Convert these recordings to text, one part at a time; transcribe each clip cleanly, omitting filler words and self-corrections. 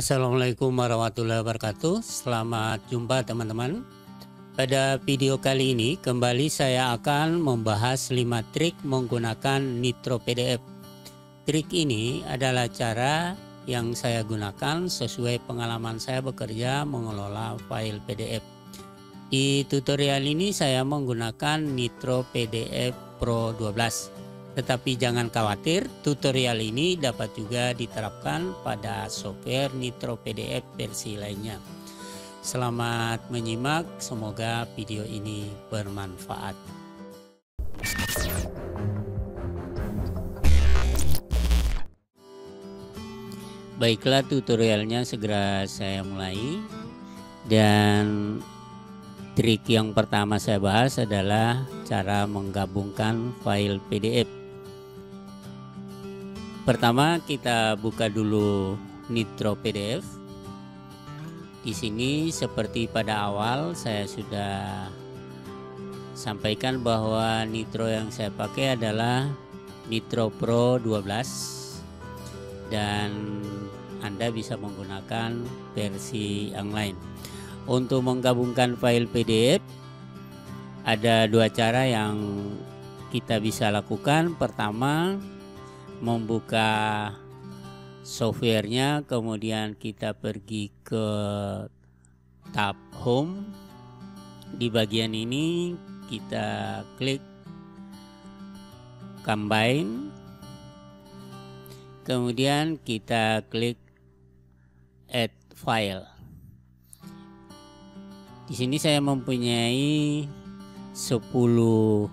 Assalamualaikum warahmatullahi wabarakatuh. Selamat jumpa teman-teman. Pada video kali ini kembali saya akan membahas 5 trik menggunakan Nitro PDF. Trik ini adalah cara yang saya gunakan sesuai pengalaman saya bekerja mengelola file PDF. Di tutorial ini saya menggunakan Nitro PDF Pro 12. Tetapi jangan khawatir, tutorial ini dapat juga diterapkan pada software Nitro PDF versi lainnya. Selamat menyimak, semoga video ini bermanfaat. Baiklah, tutorialnya segera saya mulai. Dan trik yang pertama saya bahas adalah cara menggabungkan file PDF. Pertama kita buka dulu Nitro PDF. Di sini seperti pada awal saya sudah sampaikan bahwa Nitro yang saya pakai adalah Nitro Pro 12 dan Anda bisa menggunakan versi yang lain. Untuk menggabungkan file PDF ada dua cara yang kita bisa lakukan. Pertama, membuka softwarenya, kemudian kita pergi ke tab home. Di bagian ini kita klik combine, kemudian kita klik add file. Di sini saya mempunyai 10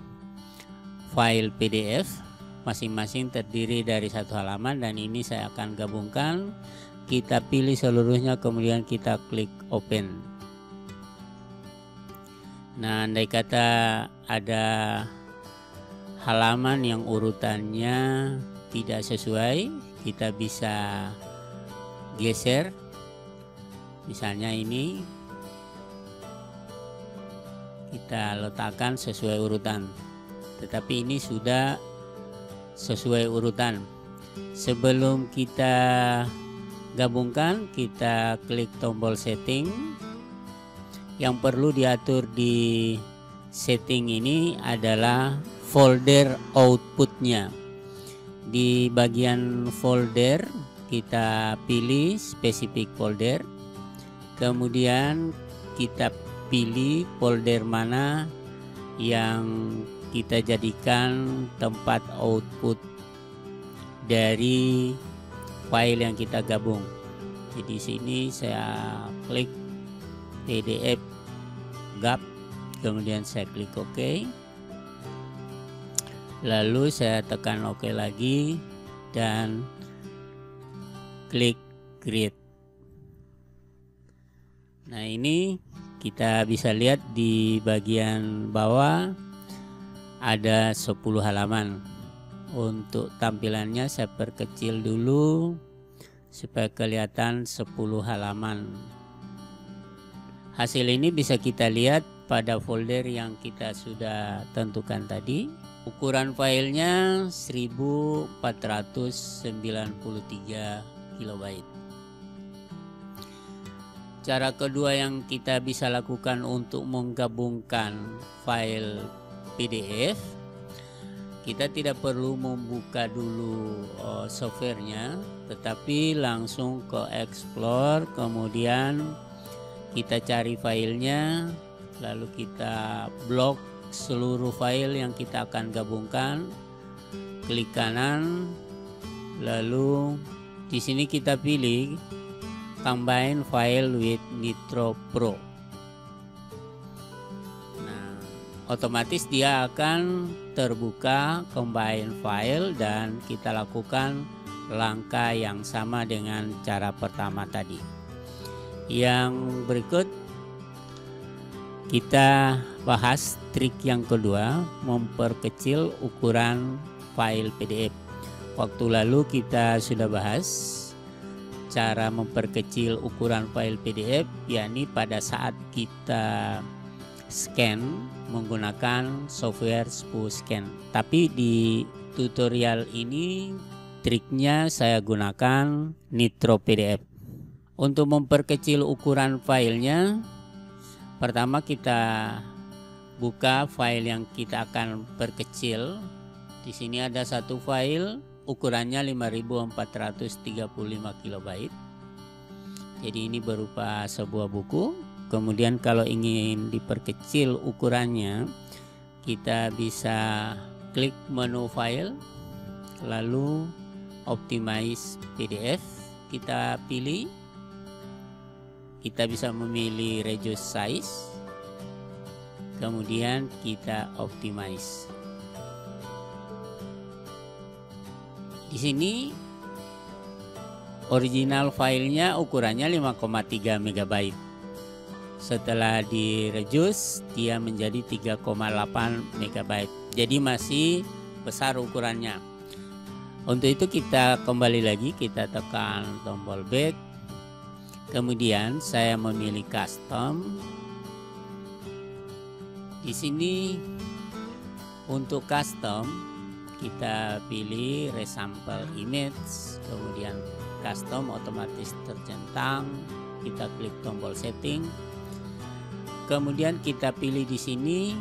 file PDF, masing-masing terdiri dari satu halaman, dan ini saya akan gabungkan. Kita pilih seluruhnya, kemudian kita klik open. Nah, andai kata ada halaman yang urutannya tidak sesuai, kita bisa geser. Misalnya ini kita letakkan sesuai urutan, tetapi ini sudah sesuai urutan. Sebelum kita gabungkan, kita klik tombol setting. Yang perlu diatur di setting ini adalah folder outputnya. Di bagian folder kita pilih specific folder, kemudian kita pilih folder mana yang kita jadikan tempat output dari file yang kita gabung. Jadi sini saya klik PDF GAP, kemudian saya klik OK, lalu saya tekan OK lagi dan klik create. Nah, ini kita bisa lihat di bagian bawah ada 10 halaman. Untuk tampilannya saya perkecil dulu supaya kelihatan 10 halaman. Hasil ini bisa kita lihat pada folder yang kita sudah tentukan tadi. Ukuran filenya 1493 KB. Cara kedua yang kita bisa lakukan untuk menggabungkan file PDF, kita tidak perlu membuka dulu softwarenya, tetapi langsung ke explore, kemudian kita cari filenya, lalu kita blok seluruh file yang kita akan gabungkan, klik kanan, lalu di sini kita pilih combine file with Nitro Pro. Otomatis dia akan terbuka combine file dan kita lakukan langkah yang sama dengan cara pertama tadi. Yang berikut kita bahas trik yang kedua, memperkecil ukuran file PDF. Waktu lalu kita sudah bahas cara memperkecil ukuran file PDF, yakni pada saat kita scan menggunakan software SpuScan. Tapi di tutorial ini triknya saya gunakan Nitro PDF. Untuk memperkecil ukuran filenya, pertama kita buka file yang kita akan perkecil. Di sini ada satu file ukurannya 5435 KB. Jadi ini berupa sebuah buku. Kemudian kalau ingin diperkecil ukurannya, kita bisa klik menu file, lalu optimize PDF, kita pilih. Kita bisa memilih reduce size, kemudian kita optimize. Di sini original filenya ukurannya 5,3 MB. Setelah di reduce dia menjadi 3,8 MB. Jadi masih besar ukurannya. Untuk itu kita kembali lagi, kita tekan tombol back. Kemudian saya memilih custom. Di sini untuk custom kita pilih resample image, kemudian custom otomatis tercentang. Kita klik tombol setting. Kemudian kita pilih di sini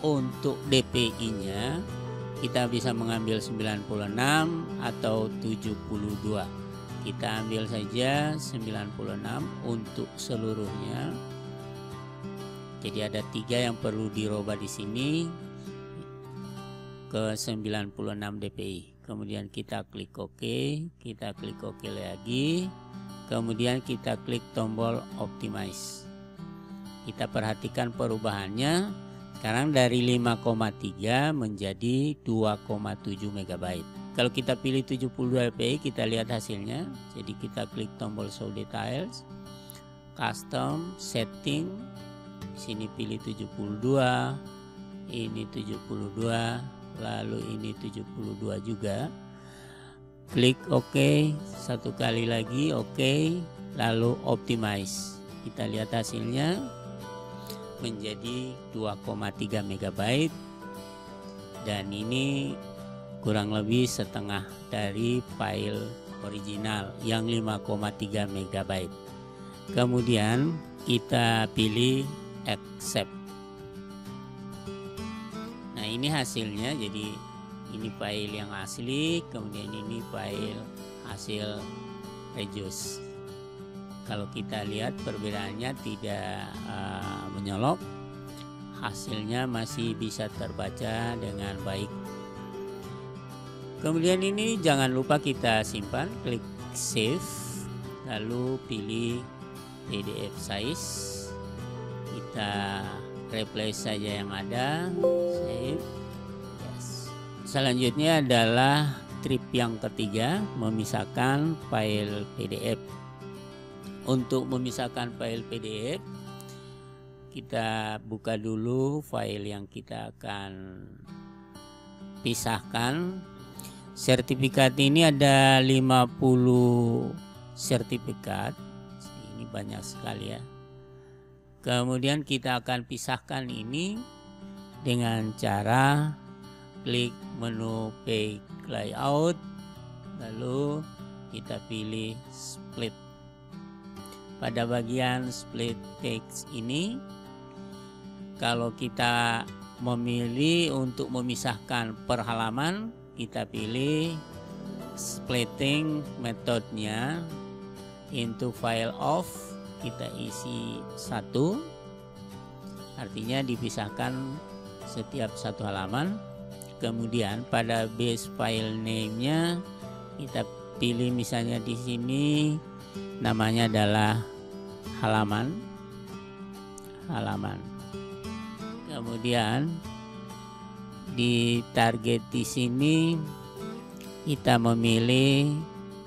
untuk DPI-nya kita bisa mengambil 96 atau 72. Kita ambil saja 96 untuk seluruhnya. Jadi ada 3 yang perlu dirubah di sini ke 96 dpi. Kemudian kita klik OK, kita klik OK lagi. Kemudian kita klik tombol optimize. Kita perhatikan perubahannya. Sekarang dari 5,3 menjadi 2,7 MB. Kalau kita pilih 72 dpi, kita lihat hasilnya. Jadi kita klik tombol show details, custom, setting. Di sini pilih 72, ini 72, lalu ini 72 juga. Klik OK, satu kali lagi OK, lalu optimize. Kita lihat hasilnya menjadi 2,3 MB, dan ini kurang lebih setengah dari file original yang 5,3 MB. Kemudian kita pilih accept. Nah, ini hasilnya. Jadi ini file yang asli, kemudian ini file hasil reduce. Kalau kita lihat perbedaannya tidak menyolok, hasilnya masih bisa terbaca dengan baik. Kemudian ini jangan lupa kita simpan, klik save, lalu pilih PDF size, kita replace saja yang ada, save, yes. Selanjutnya adalah trip yang ketiga, memisahkan file PDF. Untuk memisahkan file PDF, kita buka dulu file yang kita akan pisahkan. Sertifikat ini ada 50 sertifikat. Ini banyak sekali ya. Kemudian kita akan pisahkan ini dengan cara klik menu page layout, lalu kita pilih split. Pada bagian split text ini, kalau kita memilih untuk memisahkan per halaman, kita pilih splitting metodenya into file of, kita isi 1, artinya dipisahkan setiap satu halaman. Kemudian pada base file name-nya kita pilih, misalnya di sini namanya adalah halaman. Kemudian di target di sini kita memilih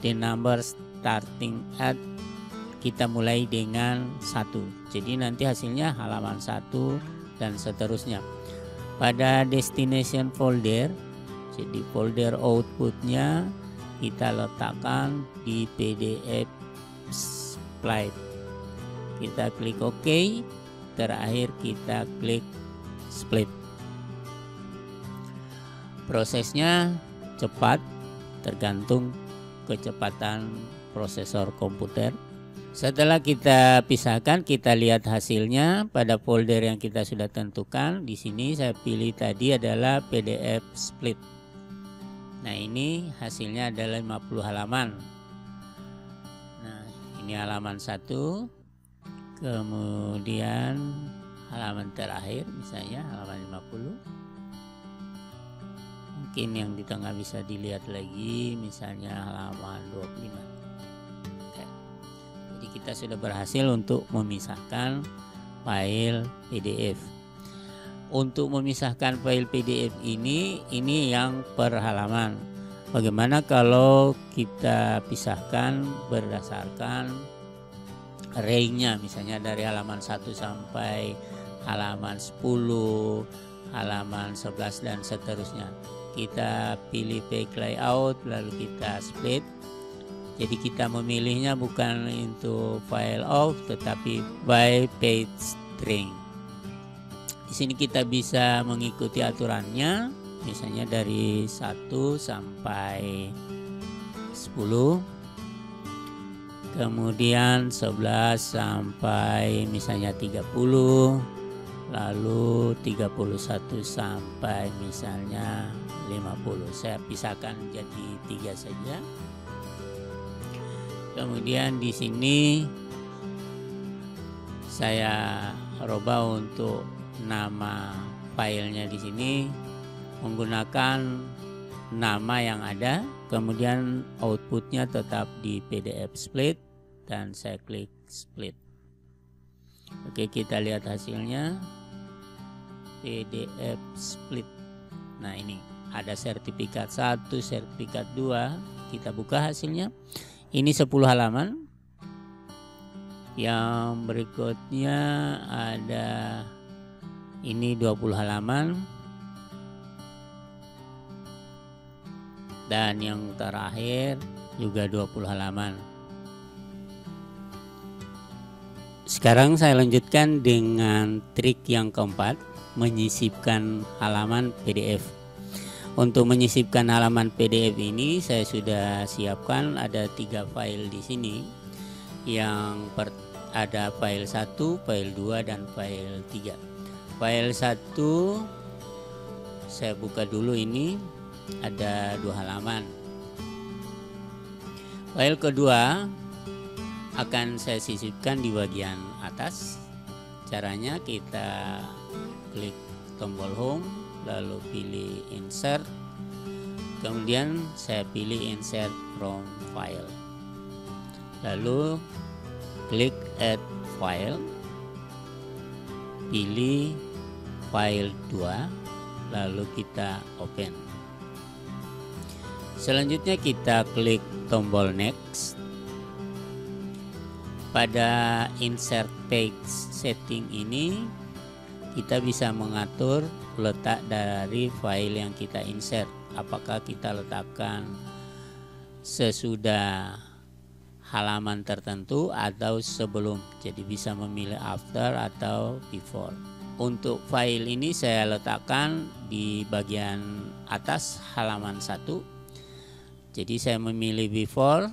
the number starting at, kita mulai dengan 1. Jadi nanti hasilnya halaman 1 dan seterusnya. Pada destination folder, jadi folder outputnya kita letakkan di PDF split. Kita klik OK, terakhir kita klik split. Prosesnya cepat, tergantung kecepatan prosesor komputer. Setelah kita pisahkan, kita lihat hasilnya pada folder yang kita sudah tentukan. Di sini saya pilih tadi adalah PDF split. Nah, ini hasilnya adalah 50 halaman. Nah, ini halaman 1. Kemudian halaman terakhir misalnya halaman 50. Mungkin yang di tengah bisa dilihat lagi, misalnya halaman 25. Jadi kita sudah berhasil untuk memisahkan file PDF. Untuk memisahkan file PDF ini yang per halaman. Bagaimana kalau kita pisahkan berdasarkan array-nya, misalnya dari halaman 1 sampai halaman 10, halaman 11 dan seterusnya. Kita pilih page layout lalu kita split. Jadi kita memilihnya bukan into file of tetapi by page string. Di sini kita bisa mengikuti aturannya, misalnya dari 1 sampai 10. Kemudian 11 sampai misalnya 30. Lalu 31 sampai misalnya 50. Saya pisahkan jadi 3 saja. Kemudian di sini saya rubah untuk nama filenya di sini menggunakan nama yang ada, kemudian outputnya tetap di PDF split dan saya klik split. Oke, kita lihat hasilnya PDF split. Nah, ini ada sertifikat 1, sertifikat 2. Kita buka hasilnya. Ini 10 halaman. Yang berikutnya ada ini 20 halaman. Dan yang terakhir juga 20 halaman. Sekarang saya lanjutkan dengan trik yang keempat, menyisipkan halaman PDF. Untuk menyisipkan halaman PDF ini saya sudah siapkan ada 3 file di sini. Ada file 1, file 2 dan file 3. File 1 saya buka dulu, ini ada 2 halaman. File kedua akan saya sisipkan di bagian atas. Caranya kita klik tombol home lalu pilih insert, kemudian saya pilih insert from file, lalu klik add file, pilih file 2 lalu kita open. Selanjutnya kita klik tombol next. Pada insert page setting ini kita bisa mengatur letak dari file yang kita insert. Apakah kita letakkan sesudah halaman tertentu atau sebelum. Jadi bisa memilih after atau before. Untuk file ini saya letakkan di bagian atas halaman 1. Jadi saya memilih before.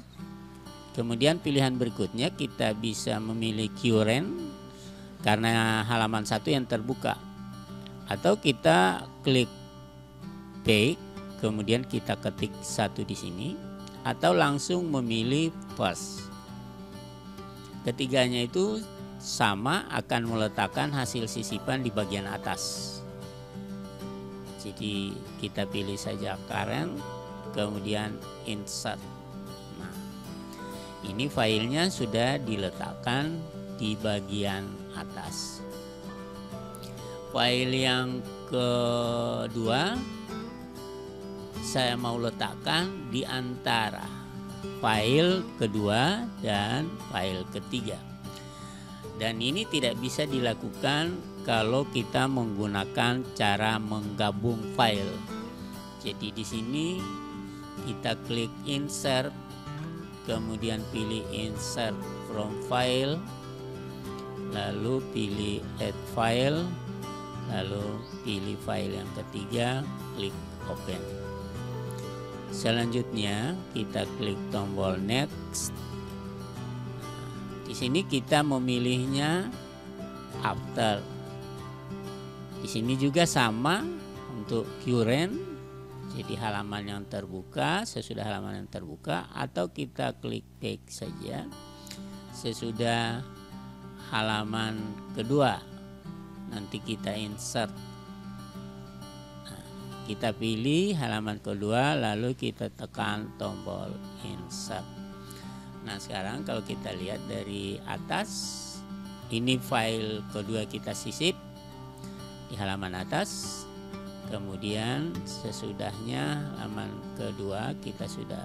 Kemudian pilihan berikutnya kita bisa memilih current karena halaman 1 yang terbuka, atau kita klik page kemudian kita ketik 1 di sini, atau langsung memilih first. Ketiganya itu sama, akan meletakkan hasil sisipan di bagian atas. Jadi kita pilih saja current kemudian insert. Nah, ini filenya sudah diletakkan di bagian atas. File yang kedua saya mau letakkan di antara file kedua dan file ketiga. Dan ini tidak bisa dilakukan kalau kita menggunakan cara menggabung file. Jadi di sini kita klik insert, kemudian pilih insert from file, lalu pilih add file, lalu pilih file yang ketiga, klik open. Selanjutnya kita klik tombol next. Di sini kita memilihnya after. Di sini juga sama untuk current, jadi halaman yang terbuka, sesudah halaman yang terbuka, atau kita klik back saja sesudah halaman kedua. Nanti kita insert. Nah, kita pilih halaman kedua, lalu kita tekan tombol insert. Nah, sekarang kalau kita lihat dari atas, ini file kedua kita sisip di halaman atas. Kemudian sesudahnya halaman kedua kita sudah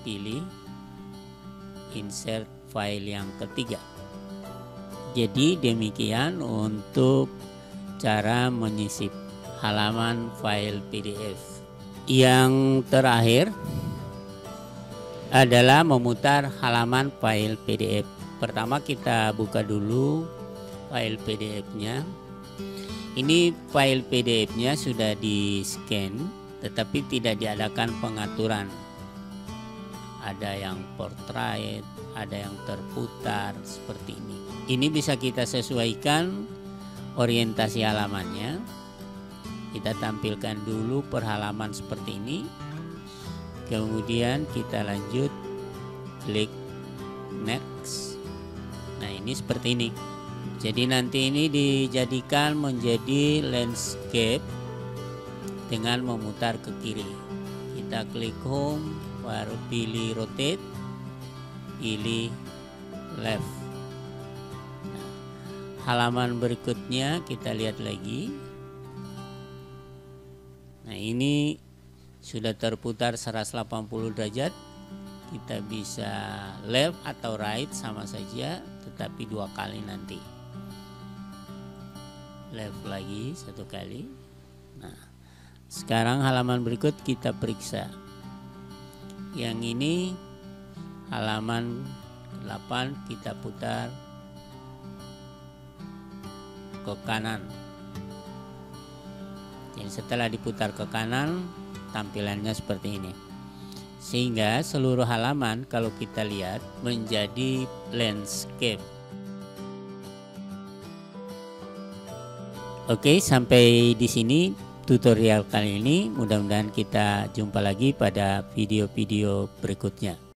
pilih insert file yang ketiga. Jadi demikian untuk cara menyisip halaman file PDF. Yang terakhir adalah memutar halaman file PDF. Pertama kita buka dulu file PDF-nya. Ini file PDF-nya sudah di-scan, tetapi tidak diadakan pengaturan. Ada yang portrait, ada yang terputar seperti ini. Ini bisa kita sesuaikan orientasi halamannya. Kita tampilkan dulu per halaman seperti ini. Kemudian kita lanjut klik next. Nah, ini seperti ini. Jadi nanti ini dijadikan menjadi landscape dengan memutar ke kiri. Kita klik home, baru pilih rotate, pilih left. Nah, halaman berikutnya kita lihat lagi. Nah, ini sudah terputar 180 derajat. Kita bisa left atau right sama saja, tetapi 2 kali nanti. Left lagi 1 kali. Nah, sekarang halaman berikut kita periksa. Yang ini halaman 8, kita putar ke kanan. Jadi setelah diputar ke kanan, tampilannya seperti ini. Sehingga seluruh halaman kalau kita lihat menjadi landscape. Oke, sampai di sini tutorial kali ini. Mudah-mudahan kita jumpa lagi pada video-video berikutnya.